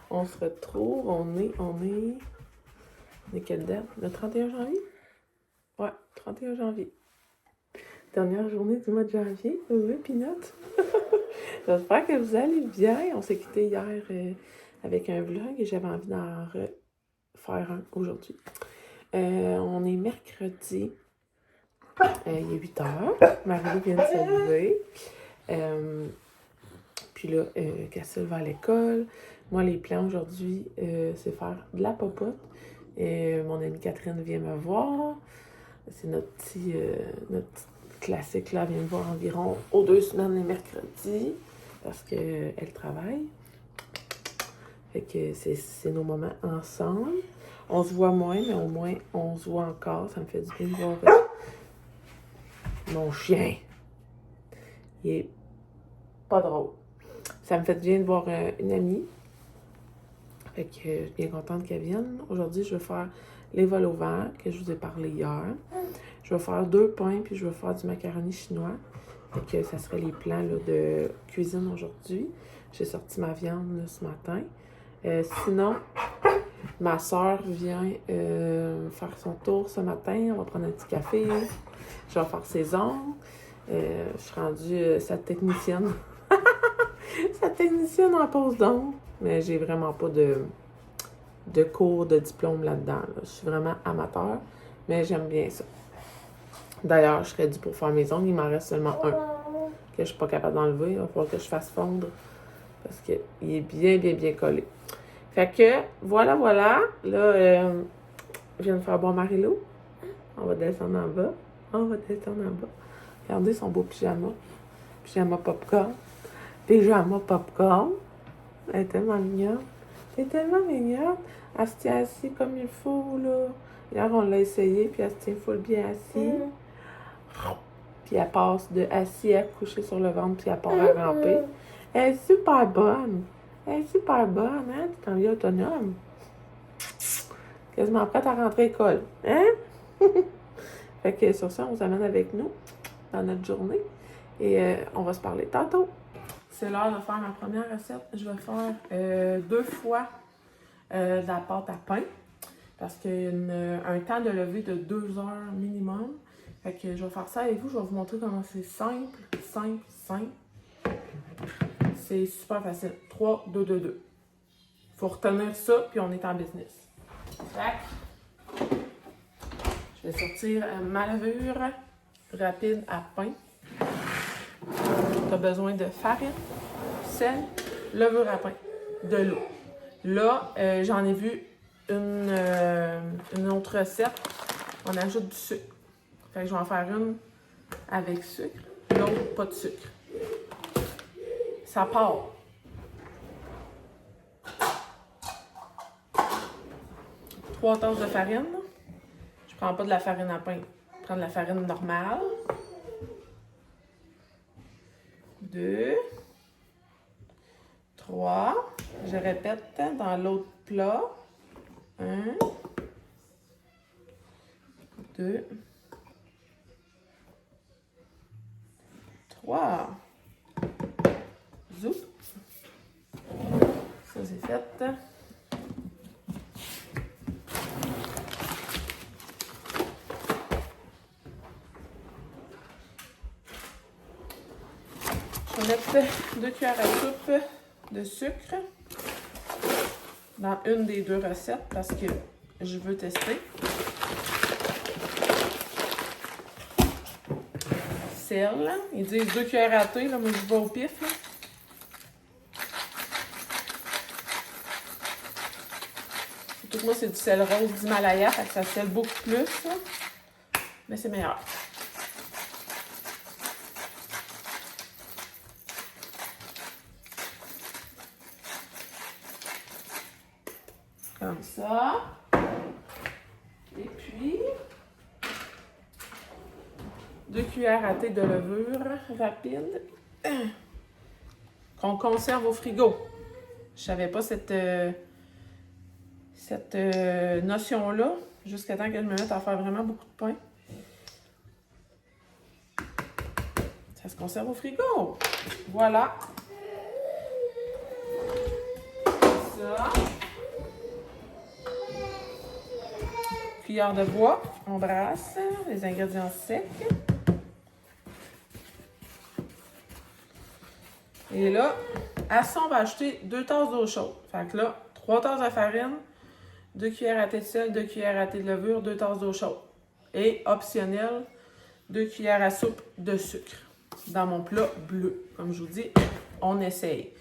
On se retrouve, on est quelle date? Le 31 janvier? Ouais, 31 janvier. Dernière journée du mois de janvier. Oui, Pinot. J'espère que vous allez bien. On s'est quitté hier avec un vlog et j'avais envie d'en refaire un aujourd'hui. On est mercredi. Il est 8 h. Marie vient de se lever. Puis là, Cassel va à l'école. Moi, les plans aujourd'hui, c'est faire de la popote. Mon amie Catherine vient me voir. C'est notre petit classique là. Elle vient me voir environ aux 2 semaines les mercredis parce qu'elle travaille. Fait que c'est nos moments ensemble. On se voit moins, mais au moins on se voit encore. Ça me fait du bien de voir mon chien. Il est pas drôle. Ça me fait du bien de voir une amie. Fait que je suis bien contente qu'elle vienne. Aujourd'hui, je vais faire les vols au vert que je vous ai parlé hier. Je vais faire 2 pains puis je vais faire du macaroni chinois. Fait que ça serait les plans là, de cuisine aujourd'hui. J'ai sorti ma viande là, ce matin. Sinon, ma soeur vient faire son tour ce matin. On va prendre un petit café. Je vais faire ses ongles. Je suis rendue sa technicienne. Sa technicienne en pose d'ongles. Mais j'ai vraiment pas de cours, de diplôme là-dedans. Là. Je suis vraiment amateur, mais j'aime bien ça. D'ailleurs, je serais due pour faire mes ongles. Il m'en reste seulement un que je suis pas capable d'enlever. Il va falloir que je fasse fondre parce qu'il est bien collé. Fait que, voilà. Là, je viens de faire boire Marie-Lou. On va descendre en bas. Regardez son beau pyjama. Pyjama popcorn. Elle est tellement mignonne. Elle se tient assise comme il faut, là. Hier, on l'a essayé, puis elle se tient full bien assise. Puis elle passe de assis à coucher sur le ventre, puis elle part à ramper. Elle est super bonne. Hein? Tu t'en viens autonome. Quasiment prête à rentrer à l'école. Hein? Fait que sur ça, on vous amène avec nous dans notre journée. Et on va se parler tantôt. C'est l'heure de faire ma première recette. Je vais faire 2 fois de la pâte à pain. Parce qu'il y a un temps de lever de 2 heures minimum. Fait que je vais faire ça avec vous. Je vais vous montrer comment c'est simple. C'est super facile. 3, 2, 2, 2. Faut retenir ça, puis on est en business. Tac. Je vais sortir ma levure rapide à pain. Tu as besoin de farine, sel, levure à pain, de l'eau. Là, j'en ai vu une autre recette. On ajoute du sucre. Fait que je vais en faire une avec sucre, l'autre pas de sucre. Ça part. Trois tasses de farine. Je prends pas de la farine à pain. Je prends de la farine normale. 2, 3. Je répète dans l'autre plat. 1, 2, 3. Zoup. Ça, c'est fait. Je vais mettre 2 cuillères à soupe de sucre dans une des 2 recettes parce que je veux tester. Sel. Ils disent 2 cuillères à thé, là, mais je vais au pif. Là. Surtout que moi, c'est du sel rose d'Himalaya, fait que ça sel beaucoup plus. Là. Mais c'est meilleur. Comme ça. Et puis, 2 cuillères à thé de levure rapide qu'on conserve au frigo. Je savais pas cette notion-là jusqu'à temps que je me mette à faire vraiment beaucoup de pain. Ça se conserve au frigo. Voilà. ça. Cuillère de bois, on brasse les ingrédients secs. Et là, à ça, on va ajouter 2 tasses d'eau chaude. Fait que là, 3 tasses de farine, 2 cuillères à thé de sel, 2 cuillères à thé de levure, 2 tasses d'eau chaude. Et optionnel, 2 cuillères à soupe de sucre dans mon plat bleu. Comme je vous dis, on essaye.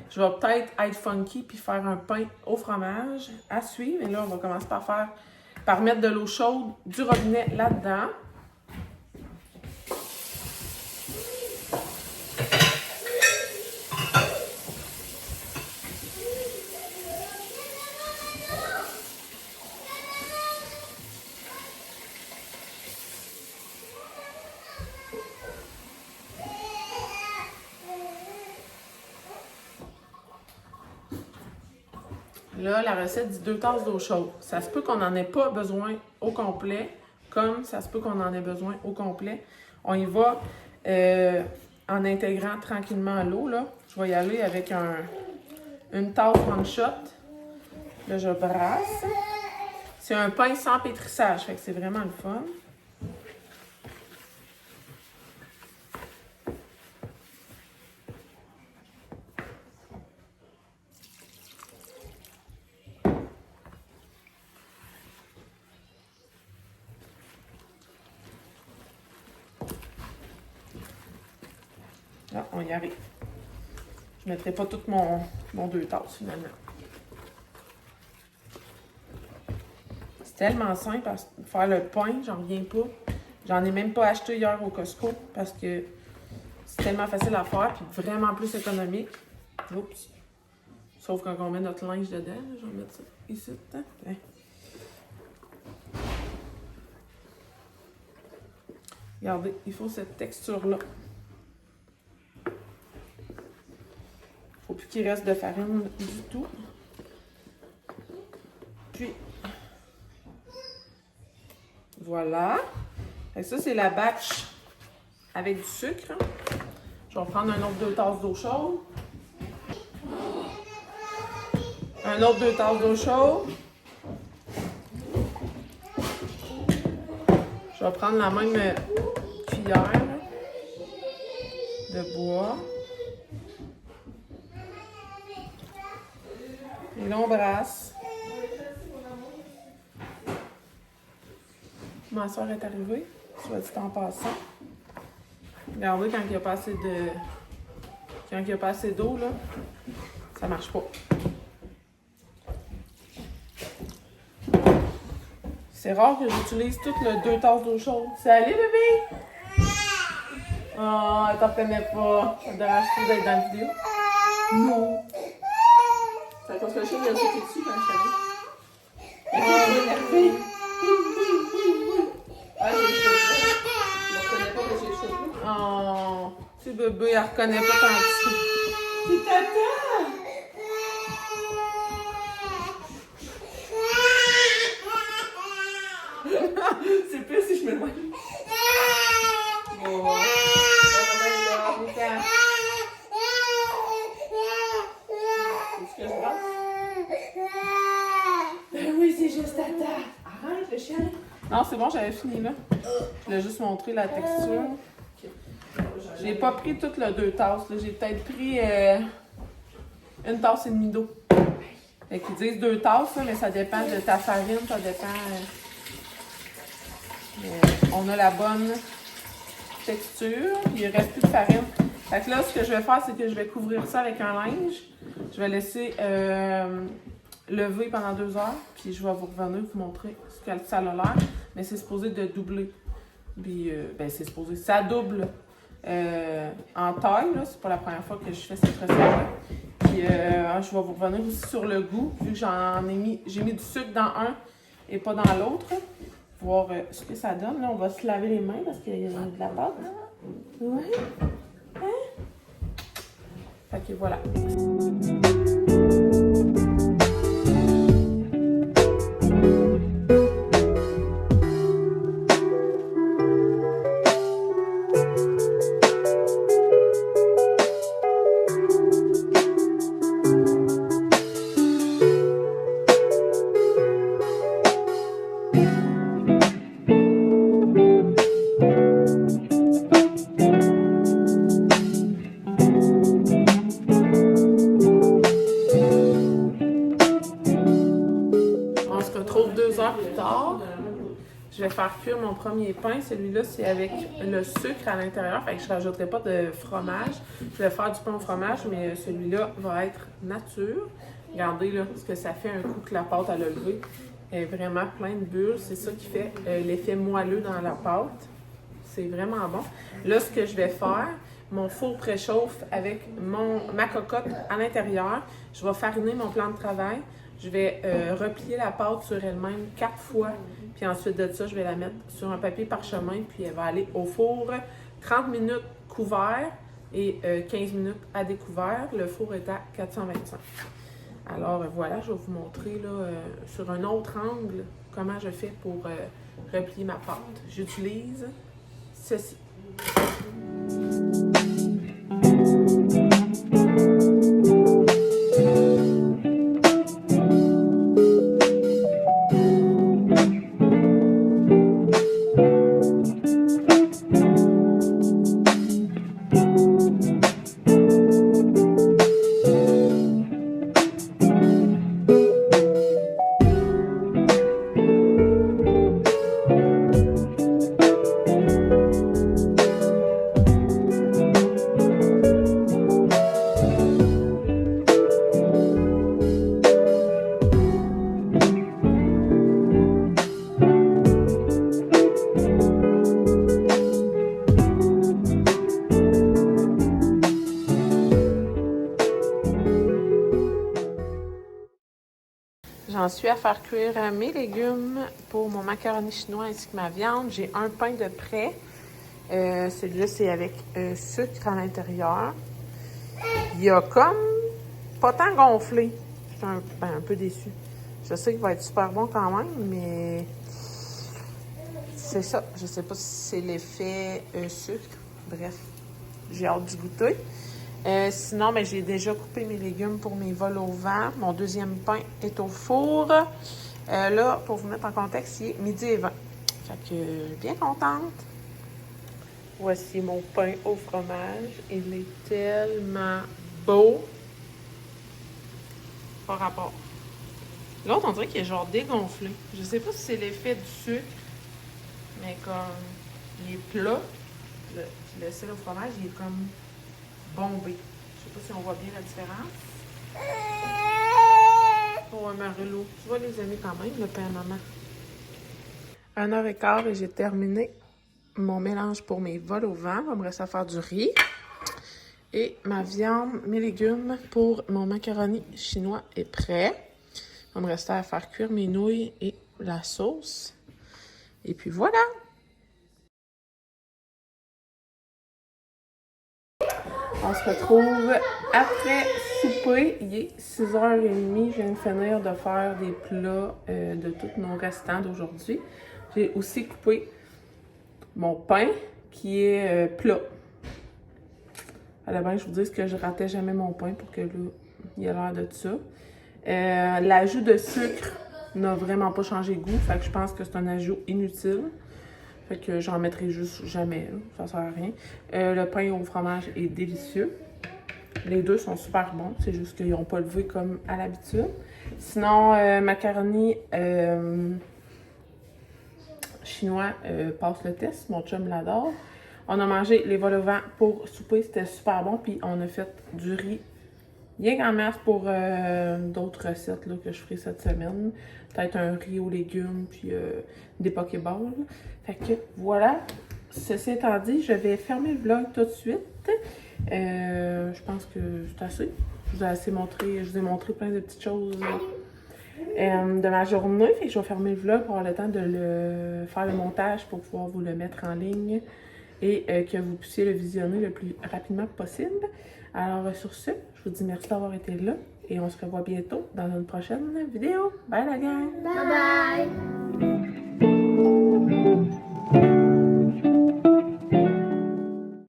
Je vais peut-être être funky puis faire un pain au fromage à suivre. Et là, on va commencer par mettre de l'eau chaude du robinet là-dedans. Là, la recette dit 2 tasses d'eau chaude. Ça se peut qu'on n'en ait pas besoin au complet, comme ça se peut qu'on en ait besoin au complet. On y va en intégrant tranquillement l'eau. Je vais y aller avec une tasse one shot. Là, je brasse. C'est un pain sans pétrissage, fait que c'est vraiment le fun. Là, on y arrive. Je ne mettrai pas tout mon 2 tasses, finalement. C'est tellement simple à faire le pain, j'en reviens pas. J'en ai même pas acheté hier au Costco parce que c'est tellement facile à faire puis vraiment plus économique. Oups. Sauf quand on met notre linge dedans. Là, je vais mettre ça ici. Hein? Regardez, il faut cette texture-là. Faut plus qu'il reste de farine du tout. Puis, voilà. Fait que ça, c'est la batch avec du sucre. Je vais prendre un autre 2 tasses d'eau chaude. Un autre 2 tasses d'eau chaude. Je vais prendre la même cuillère de bois. Et là, on brasse. Ma soeur est arrivée, soit dit en passant. Regardez, quand il n'y a pas assez de... Quand il n'y a pas assez d'eau, là, ça marche pas. C'est rare que j'utilise toutes les 2 tasses d'eau chaude. Salut, bébé! Oh, elle t'en connaît pas. Ça te dérange-tu d'être dans la vidéo? Non. C'est parce que le chien il a sauté dessus quand je suis allée. Elle est énervée. Ah, j'ai les cheveux. Je ne reconnais pas que j'ai les cheveux. Oh, petit bébé, elle ne reconnaît pas tant que ça. C'est tata! C'est pire si je me loigne. Oh. Est-ce que je brasse? Ben oui, c'est juste tata. Arrête le chien. Non, c'est bon, j'avais fini là. Je voulais juste montrer la texture. J'ai pas pris toutes les 2 tasses. J'ai peut-être pris 1 tasse et demie d'eau. Fait qu'ils disent 2 tasses, là, mais ça dépend de ta farine, ça dépend. On a la bonne texture. Il ne reste plus de farine. Fait que là, ce que je vais faire, c'est que je vais couvrir ça avec un linge. Je vais laisser lever pendant 2 heures. Puis je vais vous revenir vous montrer ce que ça a l'air. Mais c'est supposé de doubler. Puis, ben c'est supposé. Ça double en taille. Là. C'est pas la première fois que je fais cette recette-là. Puis je vais vous revenir aussi sur le goût. Vu que j'ai mis du sucre dans un et pas dans l'autre. Voir ce que ça donne. Là, on va se laver les mains parce qu'il y a de la pâte. Oui. Hein? Fait que voilà. faire cuire mon premier pain. Celui-là, c'est avec le sucre à l'intérieur. Fait que je ne rajouterai pas de fromage. Je vais faire du pain au fromage, mais celui-là va être nature. Regardez là, ce que ça fait un coup que la pâte à le lever. Elle est vraiment plein de bulles. C'est ça qui fait l'effet moelleux dans la pâte. C'est vraiment bon. Là, ce que je vais faire, mon four préchauffe avec ma cocotte à l'intérieur. Je vais fariner mon plan de travail. Je vais replier la pâte sur elle-même 4 fois. Puis ensuite de ça, je vais la mettre sur un papier parchemin. Puis elle va aller au four 30 minutes couvert et 15 minutes à découvert. Le four est à 425. Alors voilà, je vais vous montrer là, sur un autre angle comment je fais pour replier ma pâte. J'utilise ceci. J'en suis à faire cuire mes légumes pour mon macaroni chinois ainsi que ma viande. J'ai un pain de prêt. Celui-là, c'est avec sucre à l'intérieur. Il a comme pas tant gonflé. Je suis un peu déçue. Je sais qu'il va être super bon quand même, mais c'est ça. Je sais pas si c'est l'effet sucre. Bref, j'ai hâte d'y goûter. Sinon, ben, j'ai déjà coupé mes légumes pour mes vols au vent. Mon deuxième pain est au four. Là, pour vous mettre en contexte, il est 12h20. Fait que, bien contente. Voici mon pain au fromage. Il est tellement beau. Par rapport. L'autre, on dirait qu'il est genre dégonflé. Je sais pas si c'est l'effet du sucre, mais comme il est plat, le sel au fromage, il est comme bombé. Je sais pas si on voit bien la différence. Oh, Marilou. Tu vois les amis quand même, le pain à maman. 1h15 et j'ai terminé mon mélange pour mes vols au vent. Il va me rester à faire du riz. Et ma viande, mes légumes pour mon macaroni chinois est prêt. Il va me rester à faire cuire mes nouilles et la sauce. Et puis voilà! On se retrouve après souper. Il est 6h30. Je viens de finir de faire des plats de tous nos restants d'aujourd'hui. J'ai aussi coupé mon pain qui est plat. À la base, je vous dis que je ratais jamais mon pain pour que là, il ait l'air de ça. L'ajout de sucre n'a vraiment pas changé le goût. Fait que je pense que c'est un ajout inutile. Fait que j'en mettrai juste jamais, là. Ça sert à rien. Le pain au fromage est délicieux. Les deux sont super bons. C'est juste qu'ils n'ont pas levé comme à l'habitude. Sinon, macaroni chinois passe le test. Mon chum l'adore. On a mangé les vols au vent pour souper. C'était super bon. Puis on a fait du riz bien qu'en masse pour d'autres recettes là, que je ferai cette semaine. Peut-être un riz aux légumes, puis des pokéballs. Fait que voilà. Ceci étant dit, je vais fermer le vlog tout de suite. Je pense que c'est assez. Je vous ai montré plein de petites choses de ma journée. Fait que je vais fermer le vlog pour avoir le temps de faire le montage pour pouvoir vous le mettre en ligne et que vous puissiez le visionner le plus rapidement possible. Alors sur ce, je vous dis merci d'avoir été là et on se revoit bientôt dans une prochaine vidéo. Bye la gang! Bye bye!